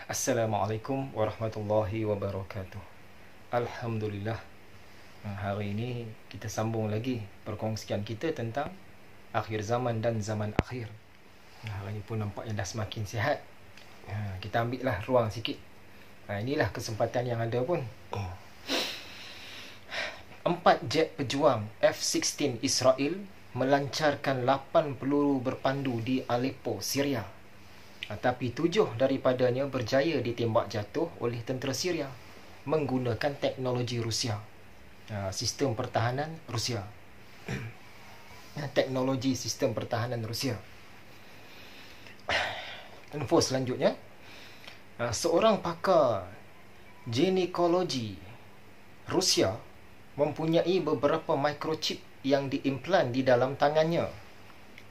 Assalamualaikum warahmatullahi wabarakatuh. Alhamdulillah, hari ini kita sambung lagi perkongsian kita tentang akhir zaman dan zaman akhir. Hari ini pun nampaknya dah semakin sihat. Kita ambil lah ruang sikit. Inilah kesempatan yang ada pun. 4 jet pejuang F-16 Israel melancarkan 8 peluru berpandu di Aleppo, Syria. Tapi 7 daripadanya berjaya ditembak jatuh oleh tentera Syria menggunakan teknologi Rusia. Sistem pertahanan Rusia. Teknologi sistem pertahanan Rusia. Info selanjutnya, seorang pakar ginekologi Rusia mempunyai beberapa microchip yang diimplan di dalam tangannya.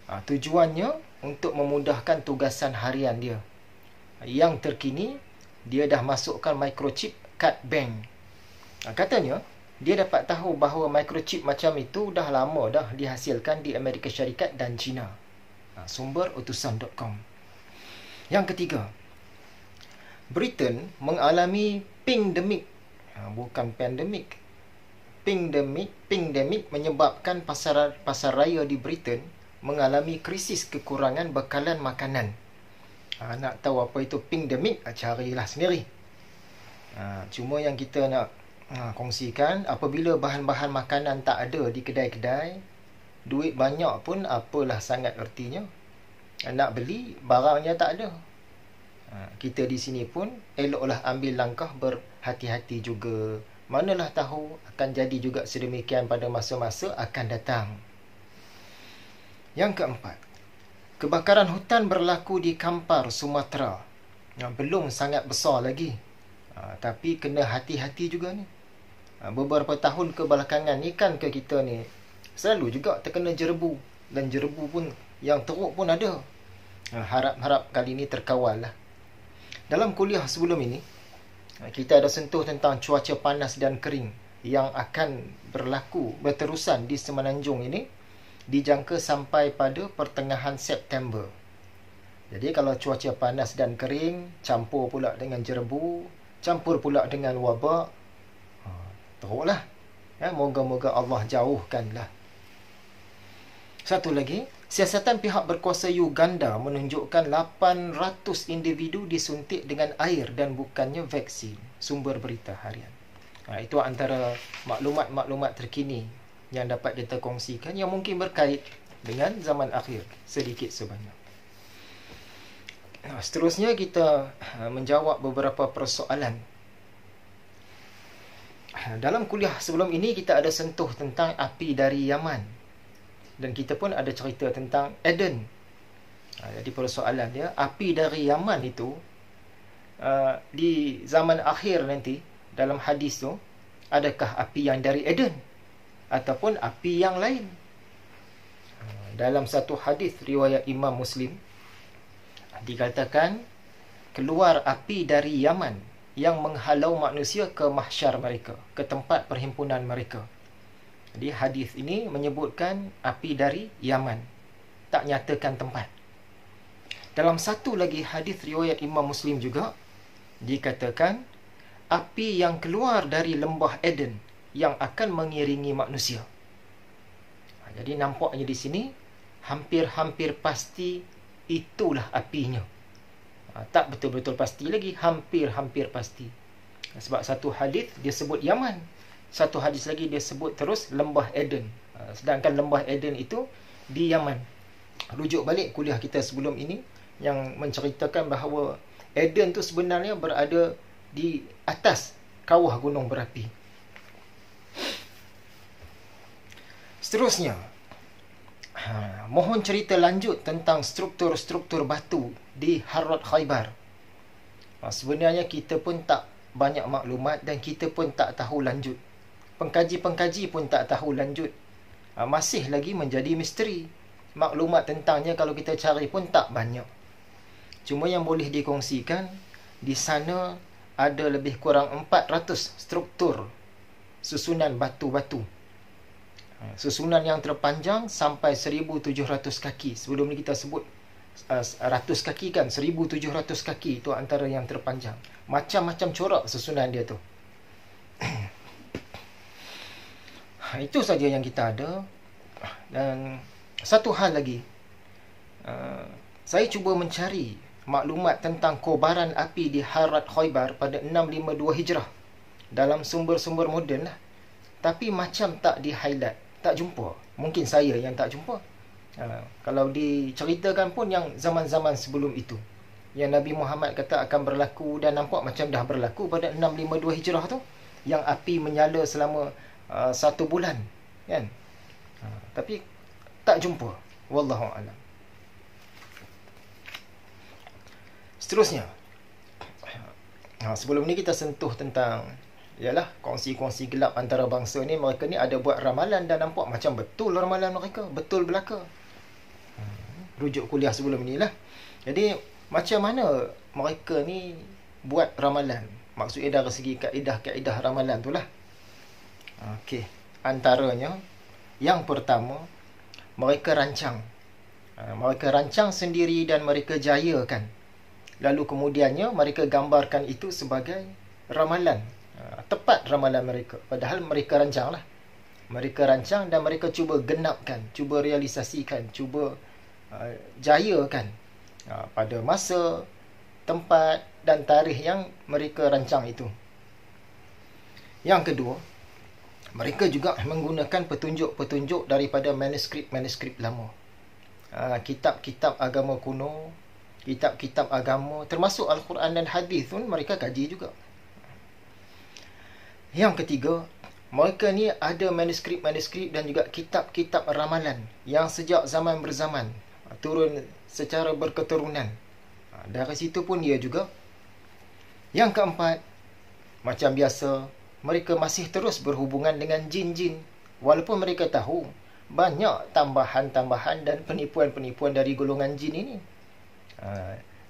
Tujuannya untuk memudahkan tugasan harian dia. Yang terkini, dia dah masukkan microchip kad bank. Katanya, dia dapat tahu bahawa microchip macam itu dah lama dah dihasilkan di Amerika Syarikat dan China. Sumber utusan.com. Yang ketiga, Britain mengalami pingdemik. Bukan pandemik. Pingdemik menyebabkan pasar raya di Britain mengalami krisis kekurangan bekalan makanan. Nak tahu apa itu pingdemik, carilah sendiri. Cuma yang kita nak kongsikan, apabila bahan-bahan makanan tak ada di kedai-kedai, duit banyak pun apalah sangat ertinya. Nak beli, barangnya tak ada. Kita di sini pun eloklah ambil langkah berhati-hati juga. Manalah tahu akan jadi juga sedemikian pada masa-masa akan datang. Yang keempat, kebakaran hutan berlaku di Kampar, Sumatera. Belum sangat besar lagi, tapi kena hati-hati juga ni. Beberapa tahun kebelakangan ni kan ke kita ni selalu juga terkena jerebu. Dan jerebu pun yang teruk pun ada. Harap-harap kali ni terkawal lah. Dalam kuliah sebelum ini, kita ada sentuh tentang cuaca panas dan kering yang akan berlaku berterusan di Semenanjung ini, dijangka sampai pada pertengahan September. Jadi kalau cuaca panas dan kering campur pula dengan jerebu, campur pula dengan wabak, teruklah. Moga-moga Allah jauhkanlah. Satu lagi, siasatan pihak berkuasa Uganda menunjukkan 800 individu disuntik dengan air dan bukannya vaksin. Sumber berita harian. Itu antara maklumat-maklumat terkini yang dapat kita kongsikan yang mungkin berkait dengan zaman akhir sedikit sebanyak. Seterusnya kita menjawab beberapa persoalan. Dalam kuliah sebelum ini kita ada sentuh tentang api dari Yaman. Dan kita pun ada cerita tentang Eden. Jadi persoalan dia, api dari Yaman itu di zaman akhir nanti dalam hadis tu, adakah api yang dari Eden ataupun api yang lain? Dalam satu hadis riwayat Imam Muslim dikatakan keluar api dari Yaman yang menghalau manusia ke mahsyar mereka, ke tempat perhimpunan mereka. Jadi hadis ini menyebutkan api dari Yaman, tak nyatakan tempat. Dalam satu lagi hadis riwayat Imam Muslim juga dikatakan api yang keluar dari lembah Eden yang akan mengiringi manusia. Jadi nampaknya di sini hampir-hampir pasti itulah apinya. Tak betul-betul pasti lagi, hampir-hampir pasti. Sebab satu hadis dia sebut Yaman, satu hadis lagi dia sebut terus lembah Eden. Sedangkan lembah Eden itu di Yaman. Rujuk balik kuliah kita sebelum ini yang menceritakan bahawa Eden tu sebenarnya berada di atas kawah gunung berapi. Seterusnya, mohon cerita lanjut tentang struktur-struktur batu di Harrat Khaybar. Sebenarnya kita pun tak banyak maklumat dan kita pun tak tahu lanjut. Pengkaji-pengkaji pun tak tahu lanjut. Masih lagi menjadi misteri. Maklumat tentangnya kalau kita cari pun tak banyak. Cuma yang boleh dikongsikan, di sana ada lebih kurang 400 struktur susunan batu-batu. Susunan yang terpanjang sampai 1,700 kaki. Sebelum ni kita sebut ratus kaki kan, 1700 kaki itu antara yang terpanjang. Macam-macam corak susunan dia tu. Itu saja yang kita ada. Dan satu hal lagi, saya cuba mencari maklumat tentang kobaran api di Harat Khaybar pada 652 Hijrah dalam sumber-sumber moden lah. Tapi macam tak di highlight, tak jumpa. Mungkin saya yang tak jumpa. Kalau diceritakan pun yang zaman-zaman sebelum itu, yang Nabi Muhammad kata akan berlaku, dan nampak macam dah berlaku pada 652 Hijrah tu, yang api menyala selama 1 bulan kan. Tapi tak jumpa. Wallahu a'lam. Seterusnya, sebelum ni kita sentuh tentang ialah kongsi-kongsi gelap antara bangsa ni. Mereka ni ada buat ramalan dan nampak macam betul ramalan mereka, betul belaka. Rujuk kuliah sebelum ni lah. Jadi macam mana mereka ni buat ramalan? Maksudnya dari segi kaedah-kaedah ramalan tu lah. Okey, antaranya yang pertama, mereka rancang. Mereka rancang sendiri dan mereka jayakan. Lalu kemudiannya mereka gambarkan itu sebagai ramalan. Tepat ramalan mereka. Padahal mereka rancang lah. Mereka rancang dan mereka cuba genapkan, cuba realisasikan, cuba jayakan pada masa, tempat dan tarikh yang mereka rancang itu. Yang kedua, mereka juga menggunakan petunjuk-petunjuk daripada manuskrip-manuskrip lama. Kitab-kitab agama kuno, kitab-kitab agama, termasuk Al-Quran dan Hadis pun mereka kaji juga. Yang ketiga, mereka ni ada manuskrip-manuskrip dan juga kitab-kitab ramalan yang sejak zaman berzaman turun secara berketurunan. Dari situ pun dia juga. Yang keempat, macam biasa, mereka masih terus berhubungan dengan jin-jin, walaupun mereka tahu banyak tambahan-tambahan dan penipuan-penipuan dari golongan jin ini.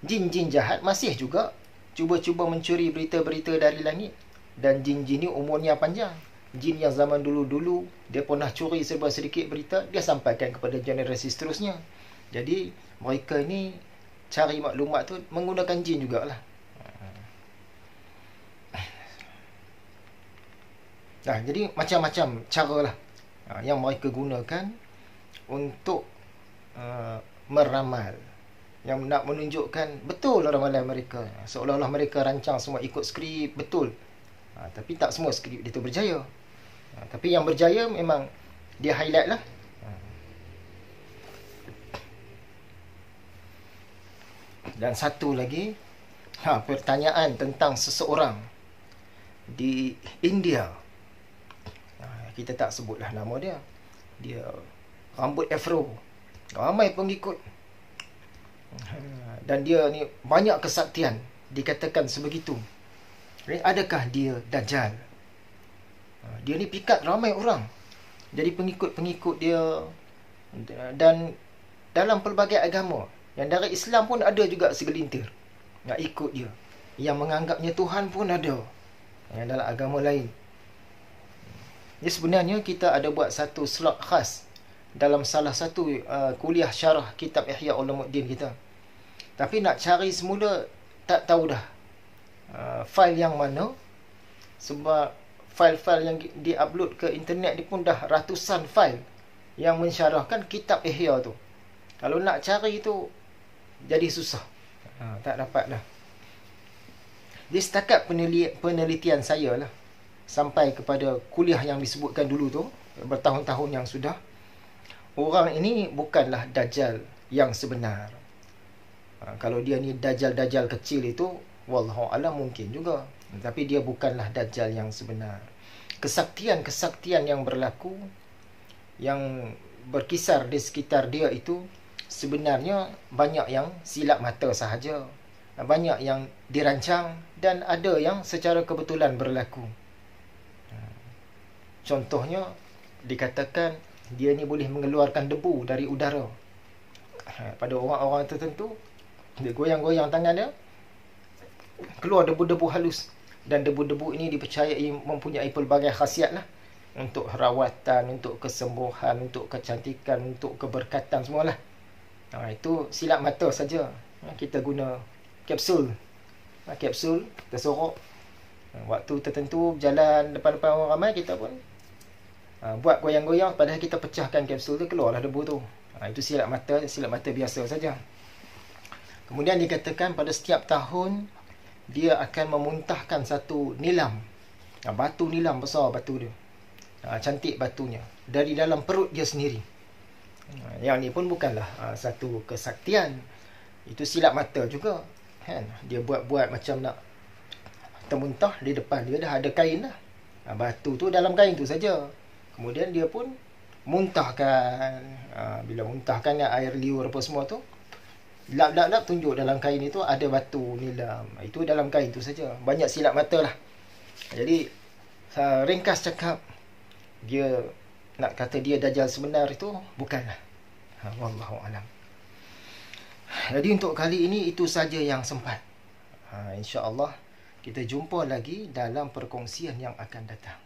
Jin-jin jahat masih juga cuba-cuba mencuri berita-berita dari langit. Dan jin-jin ni umurnya panjang. Jin yang zaman dulu-dulu, dia pernah curi serba sedikit berita, dia sampaikan kepada generasi seterusnya. Jadi mereka ni cari maklumat tu menggunakan jin jugalah. Jadi macam-macam cara lah yang mereka gunakan untuk meramal, yang nak menunjukkan betul ramalan mereka, seolah-olah mereka rancang semua ikut skrip betul. Tapi tak semua skrip dia tu berjaya. Tapi yang berjaya memang dia highlight lah. Dan satu lagi, pertanyaan tentang seseorang di India. Kita tak sebutlah nama dia. Dia rambut afro, ramai pengikut. Dan dia ni banyak kesaktian, dikatakan sebegitu. Adakah dia Dajjal? Dia ni pikat ramai orang jadi pengikut-pengikut dia. Dan dalam pelbagai agama, yang dari Islam pun ada juga segelintir nak ikut dia. Yang menganggapnya Tuhan pun ada, yang dalam agama lain. Jadi sebenarnya kita ada buat satu slot khas dalam salah satu kuliah syarah kitab Ihya Ulumuddin kita. Tapi nak cari semula tak tahu dah file yang mana, sebab file-file yang di-upload ke internet ni pun dah ratusan file yang mensyarahkan kitab Ihya tu. Kalau nak cari tu jadi susah. Tak dapat dah. Jadi setakat penelitian saya lah, sampai kepada kuliah yang disebutkan dulu tu, bertahun-tahun yang sudah, orang ini bukanlah Dajjal yang sebenar. Kalau dia ni Dajjal-Dajjal kecil itu, wallahu a'lam mungkin juga. Tapi dia bukanlah Dajjal yang sebenar. Kesaktian-kesaktian yang berlaku, yang berkisar di sekitar dia itu, sebenarnya banyak yang silap mata sahaja, banyak yang dirancang, dan ada yang secara kebetulan berlaku. Contohnya, dikatakan dia ni boleh mengeluarkan debu dari udara. Pada orang-orang tertentu, dia goyang-goyang tangan dia, keluar debu-debu halus. Dan debu-debu ini dipercayai mempunyai pelbagai khasiat lah, untuk rawatan, untuk kesembuhan, untuk kecantikan, untuk keberkatan semualah. Itu silap mata saja. Kita guna kapsul. Kapsul kita sorok. Waktu tertentu berjalan depan-depan orang ramai, kita pun buat goyang-goyang, padahal kita pecahkan kapsul tu, keluarlah debu tu. Itu silap mata biasa saja. Kemudian dikatakan pada setiap tahun dia akan memuntahkan satu nilam. Batu nilam besar, batu dia. Cantik batunya. Dari dalam perut dia sendiri. Yang ni pun bukanlah satu kesaktian. Itu silap mata juga. Kan? Dia buat-buat macam nak termuntah, di depan dia dah ada kain dah. Batu tu dalam kain tu saja. Kemudian dia pun muntahkan. Bila muntahkan air liur apa semua tu, lap-lap tunjuk dalam kain itu ada batu nilam. Itu dalam kain tu saja. Banyak silap mata lah. Jadi ringkas cakap, dia nak kata dia Dajjal sebenar itu bukanlah. Wallahu alam. Jadi untuk kali ini itu saja yang sempat. InsyaAllah kita jumpa lagi dalam perkongsian yang akan datang.